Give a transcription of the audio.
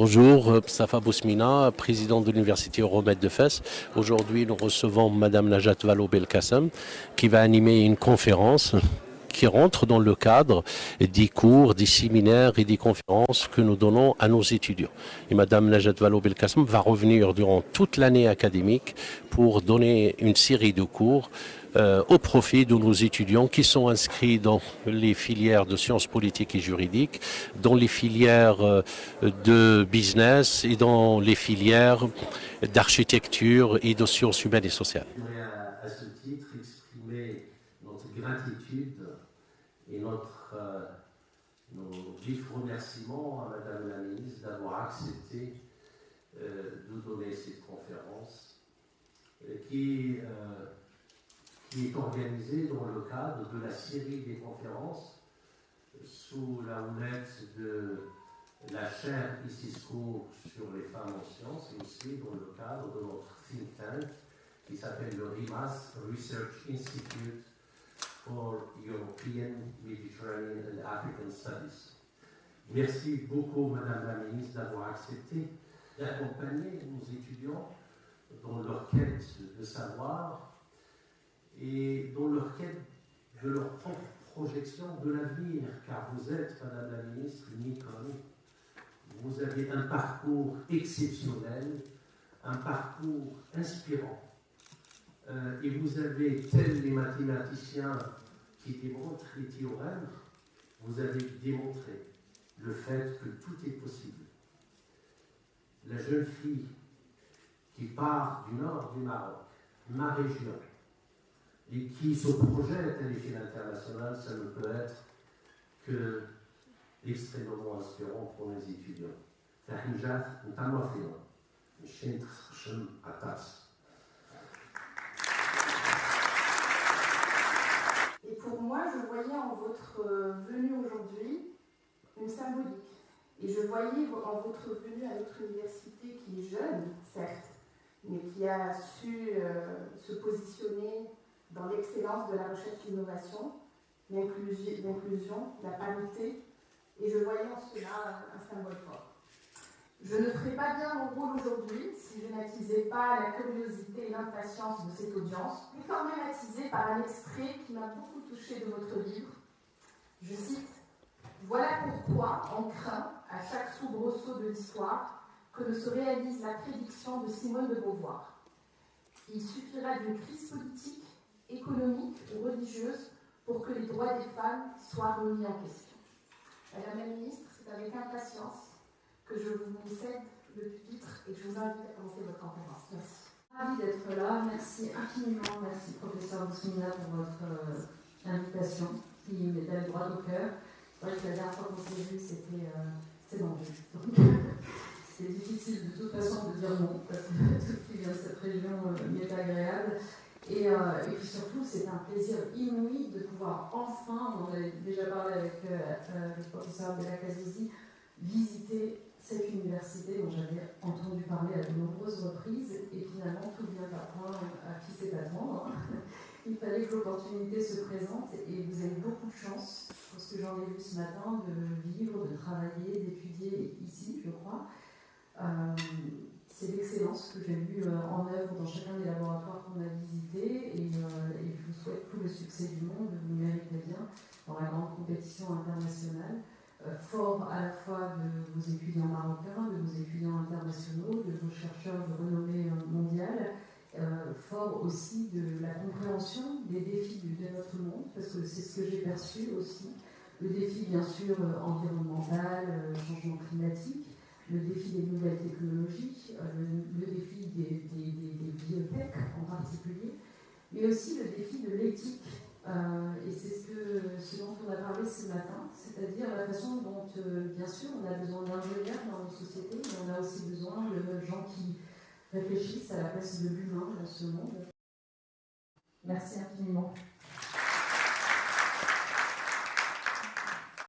Bonjour, Safa Bousmina, président de l'Université Euromède de Fès. Aujourd'hui, nous recevons Madame Najat Vallaud-Belkacem qui va animer une conférence qui rentre dans le cadre des cours, des séminaires et des conférences que nous donnons à nos étudiants. Et Madame Najat Vallaud-Belkacem va revenir durant toute l'année académique pour donner une série de cours au profit de nos étudiants qui sont inscrits dans les filières de sciences politiques et juridiques, dans les filières de business et dans les filières d'architecture et de sciences humaines et sociales. Je voudrais à ce titre exprimer notre gratitude et nos vifs remerciements à Madame la Ministre d'avoir accepté de donner cette conférence qui est organisée dans le cadre de la série des conférences sous la houlette de la chaire ICISCO sur les femmes en sciences et aussi dans le cadre de notre think tank qui s'appelle le RIMAS, Research Institute for European, Mediterranean and African Studies. Merci beaucoup, Madame la Ministre, d'avoir accepté d'accompagner nos étudiants dans leur quête de savoir et dans leur quête de leur propre projection de l'avenir, car vous êtes, Madame la Ministre, une icône. Vous avez un parcours exceptionnel, un parcours inspirant. Et vous avez, tels les mathématiciens qui démontrent les théorèmes, vous avez démontré le fait que tout est possible. La jeune fille qui part du nord du Maroc, ma région, et qui se projette à l'échelle internationale, ça ne peut être que extrêmement inspirant pour les étudiants. Et pour moi, je voyais en votre venue aujourd'hui une symbolique. Et je voyais en votre venue à notre université, qui est jeune, certes, mais qui a su se positionner dans l'excellence de la recherche et l'innovation, l'inclusion, la parité, et je voyais en cela un symbole fort. Je ne ferais pas bien mon rôle aujourd'hui si je n'attisais pas la curiosité et l'impatience de cette audience, mais quand même attisée par un extrait qui m'a beaucoup touché de votre livre. Je cite « Voilà pourquoi on craint, à chaque soubresaut de l'histoire, que ne se réalise la prédiction de Simone de Beauvoir. Il suffira d'une crise politique, économique ou religieuse pour que les droits des femmes soient remis en question. » Madame la Ministre, c'est avec impatience que je vous cède le pupitre et que je vous invite à commencer votre conférence. Merci. Ravi d'être là. Merci infiniment. Merci, professeur Bousmina, pour votre invitation qui m'est droit au cœur. C'est vrai que la dernière fois qu'on s'est vu, c'était dans le jeu. Donc, c'est difficile de toute façon de dire non, parce que tout ce qui vient de cette région m'est agréable. Et puis surtout, c'est un plaisir inouï de pouvoir enfin, on en avait déjà parlé avec le professeur Belkacem, visiter cette université dont j'avais entendu parler à de nombreuses reprises, et finalement tout vient à point à qui sait attendre. Il fallait que l'opportunité se présente, et vous avez beaucoup de chance, pour ce que j'en ai vu ce matin, de vivre, de travailler, d'étudier ici, je crois. C'est l'excellence que j'ai vue en œuvre dans chacun des laboratoires qu'on a visités, et je vous souhaite tout le succès du monde, vous le méritez bien, dans la grande compétition internationale. Fort à la fois de vos étudiants marocains, de vos étudiants internationaux, de vos chercheurs de renommée mondiale, fort aussi de la compréhension des défis de notre monde, parce que c'est ce que j'ai perçu aussi, le défi bien sûr environnemental, changement climatique, le défi des nouvelles technologies, le défi des biotech en particulier, mais aussi le défi de l'éthique. Et c'est ce dont on a parlé ce matin, c'est-à-dire la façon dont, bien sûr, on a besoin d'ingénieurs dans nos sociétés, mais on a aussi besoin de gens qui réfléchissent à la place de l'humain dans ce monde. Merci infiniment.